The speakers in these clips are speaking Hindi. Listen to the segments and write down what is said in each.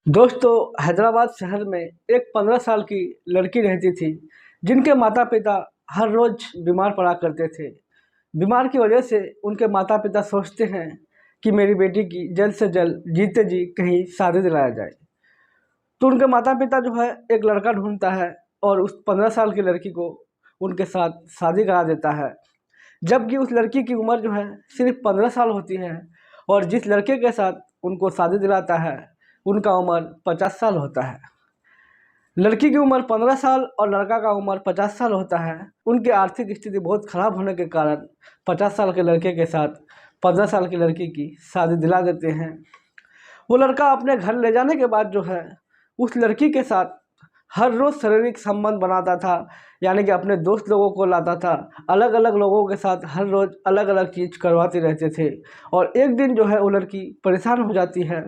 दोस्तों, हैदराबाद शहर में एक 15 साल की लड़की रहती थी जिनके माता पिता हर रोज़ बीमार पड़ा करते थे। बीमार की वजह से उनके माता पिता सोचते हैं कि मेरी बेटी की जल्द से जल्द जीते जी कहीं शादी दिलाया जाए। तो उनके माता पिता जो है एक लड़का ढूंढता है और उस 15 साल की लड़की को उनके साथ शादी करा देता है। जबकि उस लड़की की उम्र जो है सिर्फ 15 साल होती है और जिस लड़के के साथ उनको शादी दिलाता है उनका उम्र 50 साल होता है। लड़की की उम्र 15 साल और लड़का का उम्र 50 साल होता है। उनकी आर्थिक स्थिति बहुत खराब होने के कारण 50 साल के लड़के के साथ 15 साल की लड़की की शादी दिला देते हैं। वो लड़का अपने घर ले जाने के बाद जो है उस लड़की के साथ हर रोज़ शारीरिक संबंध बनाता था, यानी कि अपने दोस्त लोगों को लाता था। अलग अलग लोगों के साथ हर रोज़ अलग अलग चीज़ करवाते रहते थे। और एक दिन जो है वो लड़की परेशान हो जाती है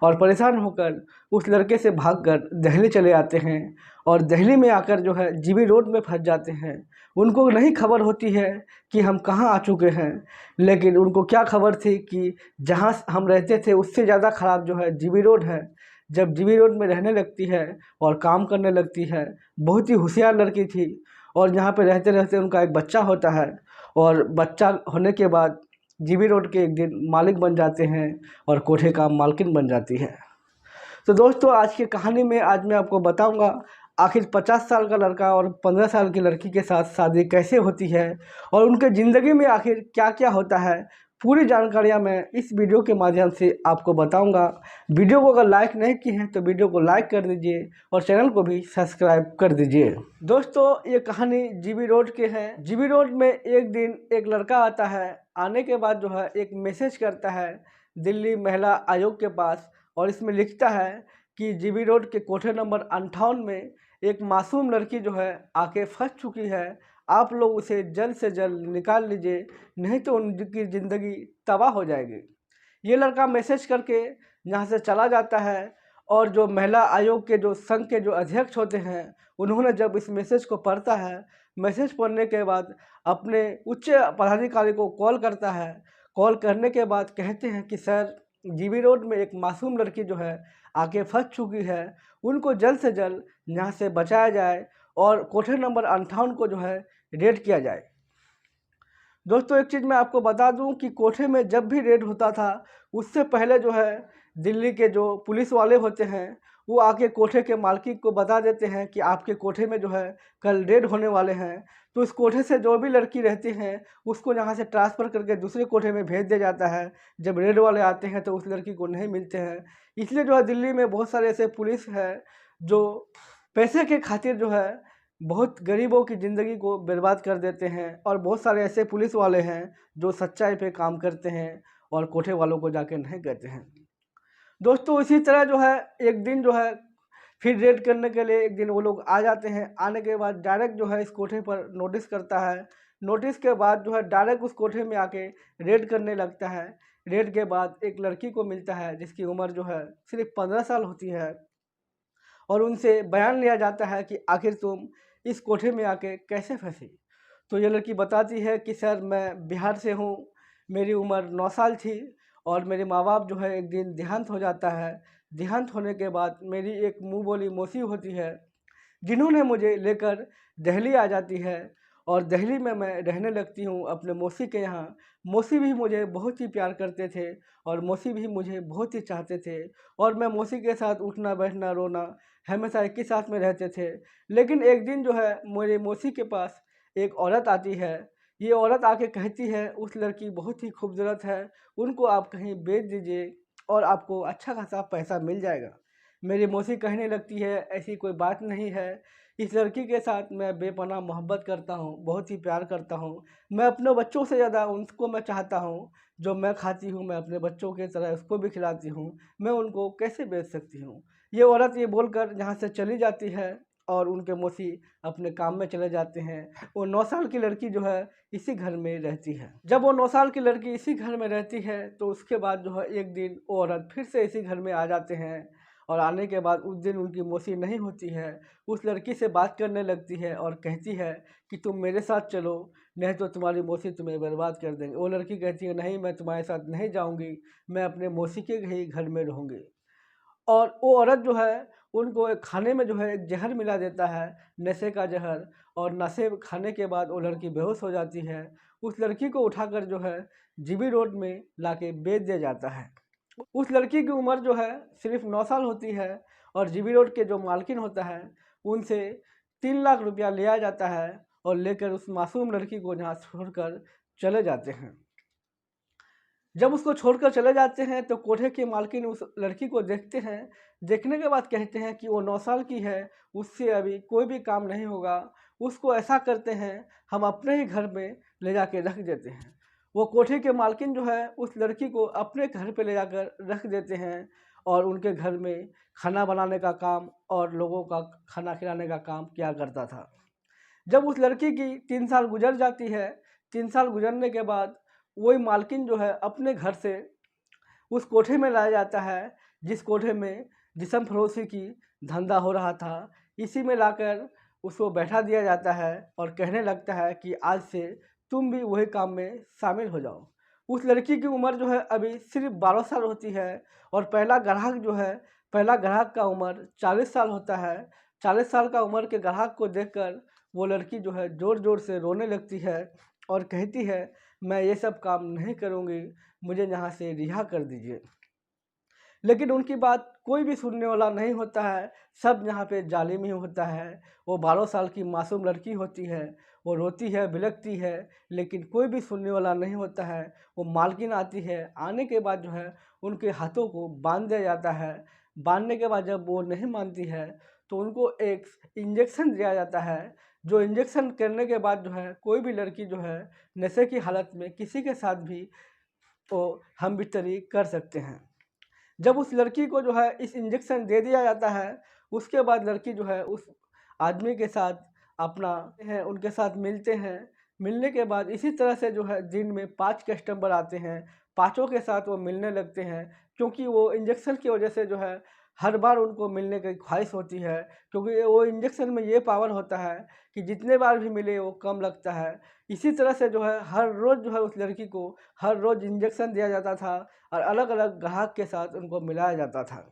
और परेशान होकर उस लड़के से भागकर दिल्ली चले आते हैं। और दिल्ली में आकर जो है जीबी रोड में फंस जाते हैं। उनको नहीं खबर होती है कि हम कहाँ आ चुके हैं, लेकिन उनको क्या खबर थी कि जहाँ हम रहते थे उससे ज़्यादा ख़राब जो है जीबी रोड है। जब जीबी रोड में रहने लगती है और काम करने लगती है, बहुत ही होशियार लड़की थी। और यहाँ पे रहते रहते उनका एक बच्चा होता है और बच्चा होने के बाद जीबी रोड के एक दिन मालिक बन जाते हैं और कोठे का मालकिन बन जाती है। तो दोस्तों, आज की कहानी में आज मैं आपको बताऊंगा आखिर 50 साल का लड़का और 15 साल की लड़की के साथ शादी कैसे होती है और उनके ज़िंदगी में आखिर क्या क्या होता है। पूरी जानकारियां मैं इस वीडियो के माध्यम से आपको बताऊंगा। वीडियो को अगर लाइक नहीं की है तो वीडियो को लाइक कर दीजिए और चैनल को भी सब्सक्राइब कर दीजिए। दोस्तों, ये कहानी जीबी रोड के है। जीबी रोड में एक दिन एक लड़का आता है। आने के बाद जो है एक मैसेज करता है दिल्ली महिला आयोग के पास और इसमें लिखता है कि जीबी रोड के कोठे नंबर 58 में एक मासूम लड़की जो है आके फंस चुकी है। आप लोग उसे जल्द से जल्द निकाल लीजिए, नहीं तो उनकी ज़िंदगी तबाह हो जाएगी। ये लड़का मैसेज करके यहाँ से चला जाता है। और जो महिला आयोग के जो संघ के जो अध्यक्ष होते हैं उन्होंने जब इस मैसेज को पढ़ता है, मैसेज पढ़ने के बाद अपने उच्च पदाधिकारी को कॉल करता है। कॉल करने के बाद कहते हैं कि सर, जीबी रोड में एक मासूम लड़की जो है आके फंस चुकी है, उनको जल्द से जल्द यहाँ से बचाया जाए और कोठे नंबर 58 को जो है रेड किया जाए। दोस्तों, एक चीज़ मैं आपको बता दूं कि कोठे में जब भी रेड होता था उससे पहले जो है दिल्ली के जो पुलिस वाले होते हैं वो आके कोठे के मालिक को बता देते हैं कि आपके कोठे में जो है कल रेड होने वाले हैं। तो इस कोठे से जो भी लड़की रहती हैं उसको यहाँ से ट्रांसफ़र करके दूसरे कोठे में भेज दिया जाता है। जब रेड वाले आते हैं तो उस लड़की को नहीं मिलते हैं। इसलिए जो है दिल्ली में बहुत सारे ऐसे पुलिस है जो पैसे के खातिर जो है बहुत गरीबों की ज़िंदगी को बर्बाद कर देते हैं। और बहुत सारे ऐसे पुलिस वाले हैं जो सच्चाई पे काम करते हैं और कोठे वालों को जाके नहीं कहते हैं। दोस्तों, इसी तरह जो है एक दिन जो है फिर रेड करने के लिए एक दिन वो लोग आ जाते हैं। आने के बाद डायरेक्ट जो है इस कोठे पर नोटिस करता है। नोटिस के बाद जो है डायरेक्ट उस कोठे में आके रेड करने लगता है। रेड के बाद एक लड़की को मिलता है जिसकी उम्र जो है सिर्फ 15 साल होती है और उनसे बयान लिया जाता है कि आखिर तुम इस कोठे में आके कैसे फंसी। तो ये लड़की बताती है कि सर, मैं बिहार से हूँ, मेरी उम्र 9 साल थी और मेरे माँ बाप जो है एक दिन देहांत हो जाता है। देहांत होने के बाद मेरी एक मुँह बोली मौसी होती है जिन्होंने मुझे लेकर दिल्ली आ जाती है और दिल्ली में मैं रहने लगती हूँ अपने मौसी के यहाँ। मौसी भी मुझे बहुत ही प्यार करते थे और मौसी भी मुझे बहुत ही चाहते थे और मैं मौसी के साथ उठना बैठना रोना हमेशा एक ही साथ में रहते थे। लेकिन एक दिन जो है मेरे मौसी के पास एक औरत आती है। ये औरत आके कहती है उस लड़की बहुत ही खूबसूरत है, उनको आप कहीं बेच दीजिए और आपको अच्छा खासा पैसा मिल जाएगा। मेरी मौसी कहने लगती है ऐसी कोई बात नहीं है, इस लड़की के साथ मैं बेपनाह मोहब्बत करता हूँ, बहुत ही प्यार करता हूँ। मैं अपने बच्चों से ज़्यादा उनको मैं चाहता हूँ। जो मैं खाती हूँ मैं अपने बच्चों की तरह उसको भी खिलाती हूँ, मैं उनको कैसे बेच सकती हूँ। ये औरत ये बोलकर यहाँ से चली जाती है और उनके मौसी अपने काम में चले जाते हैं। वो 9 साल की लड़की जो है इसी घर में रहती है। जब वो 9 साल की लड़की इसी घर में रहती है तो उसके बाद जो है एक दिन वो औरत फिर से इसी घर में आ जाते हैं और आने के बाद उस दिन उनकी मौसी नहीं होती है। उस लड़की से बात करने लगती है और कहती है कि तुम मेरे साथ चलो, नहीं तो तुम्हारी मौसी तुम्हें बर्बाद कर देंगे। वो लड़की कहती है नहीं, मैं तुम्हारे साथ नहीं जाऊंगी, मैं अपने मौसी के ही घर में रहूंगी। और वो औरत जो है उनको एक खाने में जो है एक जहर मिला देता है, नशे का जहर। और नशे खाने के बाद वो लड़की बेहोश हो जाती है। उस लड़की को उठाकर जो है जीबी रोड में लाके बेच दिया जाता है। उस लड़की की उम्र जो है सिर्फ 9 साल होती है और जीबी रोड के जो मालकिन होता है उनसे 3 लाख रुपया लिया जाता है और लेकर उस मासूम लड़की को यहाँ छोड़कर चले जाते हैं। जब उसको छोड़कर चले जाते हैं तो कोठे के मालकिन उस लड़की को देखते हैं। देखने के बाद कहते हैं कि वो 9 साल की है, उससे अभी कोई भी काम नहीं होगा। उसको ऐसा करते हैं, हम अपने ही घर में ले जाके रख देते हैं। वो कोठे के मालकिन जो है उस लड़की को अपने घर पे ले जाकर रख देते हैं और उनके घर में खाना बनाने का काम और लोगों का खाना खिलाने का काम किया करता था। जब उस लड़की की 3 साल गुजर जाती है, 3 साल गुजरने के बाद वही मालकिन जो है अपने घर से उस कोठे में लाया जाता है जिस कोठे में जिस्म फरोशी की धंधा हो रहा था। इसी में लाकर उसको बैठा दिया जाता है और कहने लगता है कि आज से तुम भी वही काम में शामिल हो जाओ। उस लड़की की उम्र जो है अभी सिर्फ 12 साल होती है और पहला ग्राहक का उम्र 40 साल होता है। 40 साल का उम्र के ग्राहक को देखकर वो लड़की जो है ज़ोर ज़ोर से रोने लगती है और कहती है, मैं ये सब काम नहीं करूँगी, मुझे यहाँ से रिहा कर दीजिए। लेकिन उनकी बात कोई भी सुनने वाला नहीं होता है। सब यहाँ पे जालिम ही होता है। वो 12 साल की मासूम लड़की होती है, वो रोती है, बिलखती है, लेकिन कोई भी सुनने वाला नहीं होता है। वो मालकिन आती है, आने के बाद जो है उनके हाथों को बांध दिया जाता है। बांधने के बाद जब वो नहीं मानती है तो उनको एक इंजेक्शन दिया जाता है। जो इंजेक्शन करने के बाद जो है कोई भी लड़की जो है नशे की हालत में किसी के साथ भी तो हम बिस्तरी कर सकते हैं। जब उस लड़की को जो है इस इंजेक्शन दे दिया जाता है, उसके बाद लड़की जो है उस आदमी के साथ अपना है उनके साथ मिलते हैं। मिलने के बाद इसी तरह से जो है दिन में 5 कस्टमर आते हैं, पाँचों के साथ वो मिलने लगते हैं क्योंकि वो इंजेक्शन की वजह से जो है हर बार उनको मिलने की ख्वाहिश होती है। क्योंकि वो इंजेक्शन में ये पावर होता है कि जितने बार भी मिले वो कम लगता है। इसी तरह से जो है हर रोज़ जो है उस लड़की को हर रोज़ इंजेक्शन दिया जाता था और अलग-अलग ग्राहक के साथ उनको मिलाया जाता था।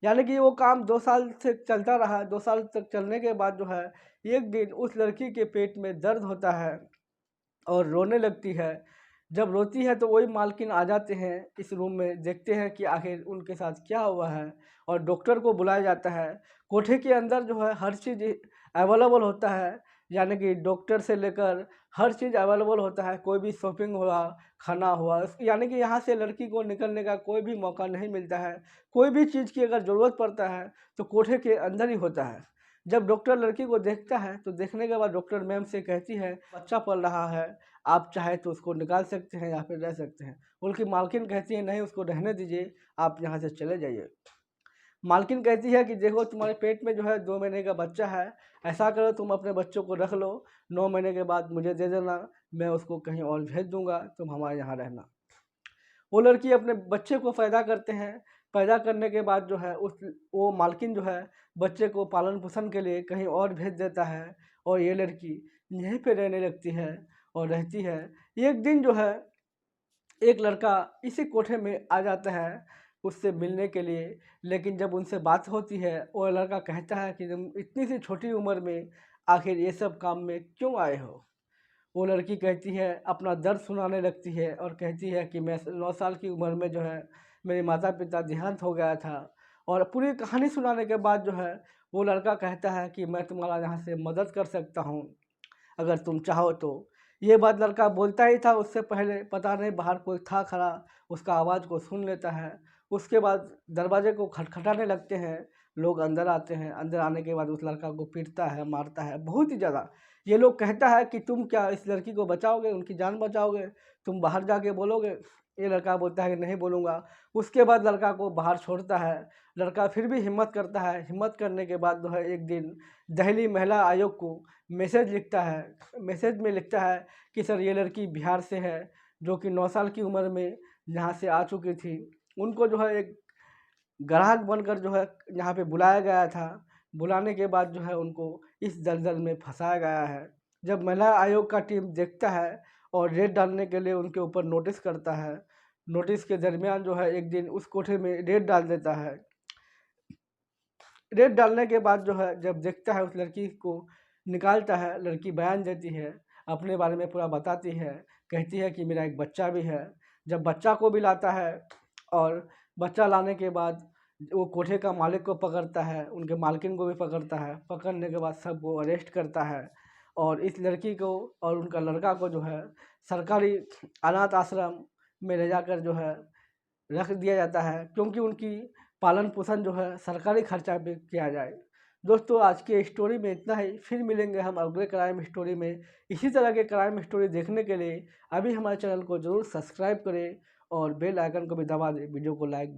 यानी कि वो काम 2 साल से चलता रहा। 2 साल तक चलने के बाद जो है एक दिन उस लड़की के पेट में दर्द होता है और रोने लगती है। जब रोती है तो वही मालकिन आ जाते हैं इस रूम में, देखते हैं कि आखिर उनके साथ क्या हुआ है और डॉक्टर को बुलाया जाता है। कोठे के अंदर जो है हर चीज़ अवेलेबल होता है, यानी कि डॉक्टर से लेकर हर चीज़ अवेलेबल होता है। कोई भी शॉपिंग हुआ, खाना हुआ, यानी कि यहाँ से लड़की को निकलने का कोई भी मौका नहीं मिलता है। कोई भी चीज़ की अगर ज़रूरत पड़ता है तो कोठे के अंदर ही होता है। जब डॉक्टर लड़की को देखता है तो देखने के बाद डॉक्टर मैम से कहती है, बच्चा पल रहा है, आप चाहे तो उसको निकाल सकते हैं या फिर रह सकते हैं। उनकी मालकिन कहती है, नहीं उसको रहने दीजिए, आप यहाँ से चले जाइए। मालकिन कहती है कि देखो तुम्हारे पेट में जो है 2 महीने का बच्चा है, ऐसा करो तुम अपने बच्चों को रख लो, 9 महीने के बाद मुझे दे देना, मैं उसको कहीं और भेज दूंगा, तुम हमारे यहाँ रहना। वो लड़की अपने बच्चे को पैदा करते हैं। पैदा करने के बाद जो है वो मालकिन जो है बच्चे को पालन पोषण के लिए कहीं और भेज देता है और ये लड़की यहीं पे रहने लगती है और रहती है। एक दिन जो है एक लड़का इसी कोठे में आ जाता है उससे मिलने के लिए, लेकिन जब उनसे बात होती है वो लड़का कहता है कि तुम इतनी सी छोटी उम्र में आखिर ये सब काम में क्यों आए हो। वो लड़की कहती है, अपना दर्द सुनाने लगती है और कहती है कि मैं 9 साल की उम्र में जो है मेरे माता पिता देहांत हो गया था। और पूरी कहानी सुनाने के बाद जो है वो लड़का कहता है कि मैं तुम्हारा यहाँ से मदद कर सकता हूँ अगर तुम चाहो तो। ये बात लड़का बोलता ही था, उससे पहले पता नहीं बाहर कोई था खड़ा, उसका आवाज़ को सुन लेता है। उसके बाद दरवाजे को खटखटाने लगते हैं, लोग अंदर आते हैं। अंदर आने के बाद उस लड़का को पीटता है, मारता है बहुत ही ज़्यादा। ये लोग कहता है कि तुम क्या इस लड़की को बचाओगे, उनकी जान बचाओगे, तुम बाहर जाके बोलोगे। ये लड़का बोलता है कि नहीं बोलूँगा। उसके बाद लड़का को बाहर छोड़ता है। लड़का फिर भी हिम्मत करता है। हिम्मत करने के बाद जो है एक दिन दिल्ली महिला आयोग को मैसेज लिखता है। मैसेज में लिखता है कि सर ये लड़की बिहार से है जो कि 9 साल की उम्र में यहाँ से आ चुकी थी। उनको जो है एक ग्राहक बनकर जो है यहाँ पे बुलाया गया था। बुलाने के बाद जो है उनको इस दलदल में फंसाया गया है। जब महिला आयोग का टीम देखता है और रेड डालने के लिए उनके ऊपर नोटिस करता है, नोटिस के दरमियान जो है एक दिन उस कोठे में रेड डाल देता है। रेत डालने के बाद जो है जब देखता है उस लड़की को निकालता है, लड़की बयान देती है, अपने बारे में पूरा बताती है, कहती है कि मेरा एक बच्चा भी है। जब बच्चा को भी लाता है और बच्चा लाने के बाद वो कोठे का मालिक को पकड़ता है, उनके मालकिन को भी पकड़ता है, पकड़ने के बाद सबको अरेस्ट करता है और इस लड़की को और उनका लड़का को जो है सरकारी अनाथ आश्रम में ले जाकर जो है रख दिया जाता है, क्योंकि उनकी पालन पोषण जो है सरकारी खर्चा पे किया जाए। दोस्तों आज की स्टोरी में इतना ही, फिर मिलेंगे हम अगले क्राइम स्टोरी में। इसी तरह के क्राइम स्टोरी देखने के लिए अभी हमारे चैनल को ज़रूर सब्सक्राइब करें और बेल आइकन को भी दबा दें, वीडियो को लाइक